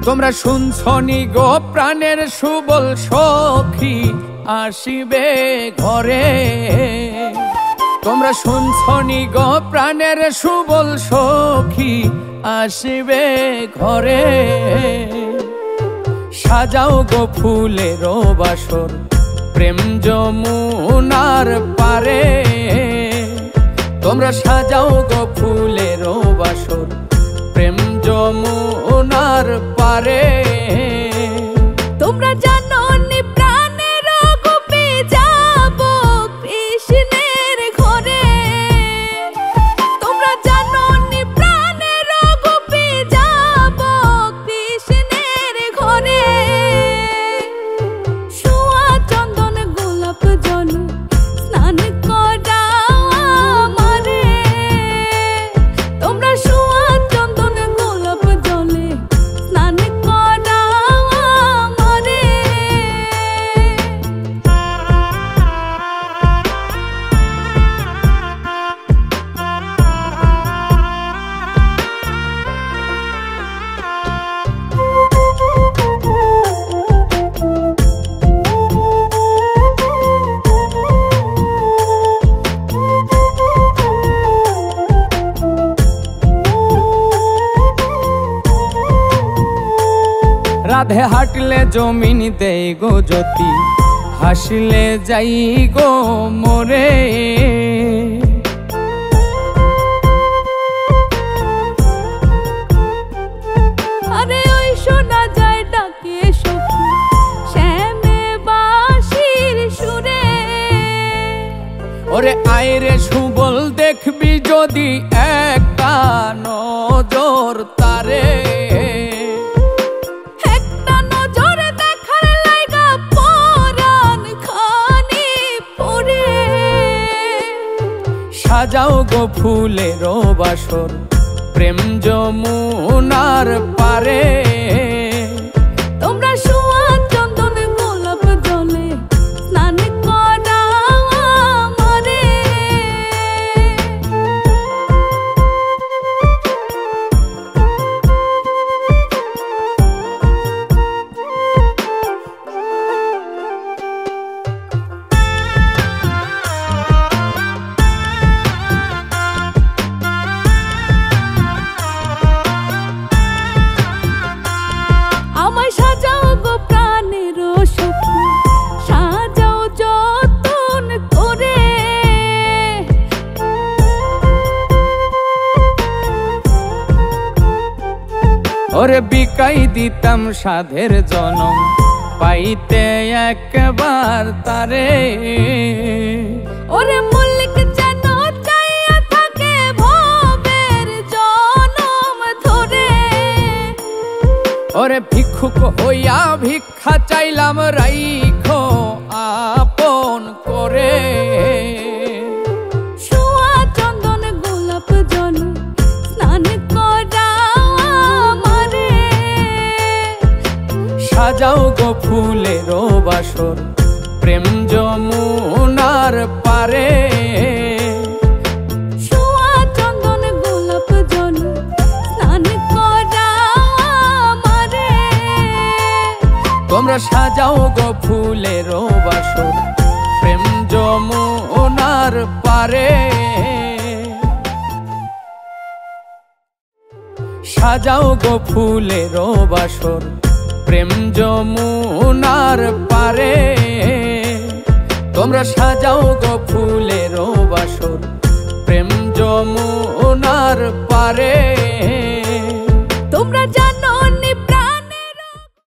তোমরা শুনছনি গো প্রাণের সুবল সখী আসিবে ঘরে। তোমরা শুনছনি গো প্রাণের সুবল সখী আসিবে ঘরে। সাজাও গো ফুলের বাসর প্রেম যমুনার পারে। তোমরা সাজাও গো ফুলের বাসর প্রেম যমুনার পারে। তোমরা জানো নি প্রাণের গোপে যাব কৃষ্ণের ঘরে। তোমরা জানো নি প্রাণের গোপে যাব কৃষ্ণের ঘরে। সোয়া চন্দন গোলাপ জল স্নান করাও আমারে। তোমরা সোয়া চন্দন গোলাপ জলে স্নান করাও আমারে। রাধে হাঁটলে জমিন দেই গো জ্যোতি, হাসলে যাই গো মোরে। আরে ওই শোনা যায় ডাকে সখী শ্যামে বাঁশির সুরে। ওরে আইরে সুবল দেখবি যদি একটা নজর তারে। একটা নজর দেখার লাইগা পরাণ খানি পড়ে। সাজাও গো ফুলের বাসর প্রেম যমুনার পারে। তোমরা সোয়া চন্দন গোলাপ জলে স্নান করাও আমারে। আমায় সাজাও গো প্রাণের সখী, সাজাও যতন করে। ওরে বিকাই দিতাম সাধের জনম পাইতে একবার তারে। ওরে মল্লিক যেন চাইয়া থাকে ভবের জনম ধরে। ওরে ভিক্ষুক হইয়া ভিক্ষা চাইলাম রাইখো আপন করে। সোয়া চন্দন গোলাপ জল স্নান করাও আমারে। সাজাও গো ফুলের বাসর প্রেম যমুনার পারে। সোয়া চন্দন গোলাপ জল স্নান করাও আমারে। তোমরা সাজাও গো ফুলের বাসর প্রেম যমুনার পারে। সাজাও গো ফুলের বাসর প্রেম যমুনার পারে। তোমরা সাজাও গো ফুলের বাসর প্রেম যমুনার পারে। তোমরা জানো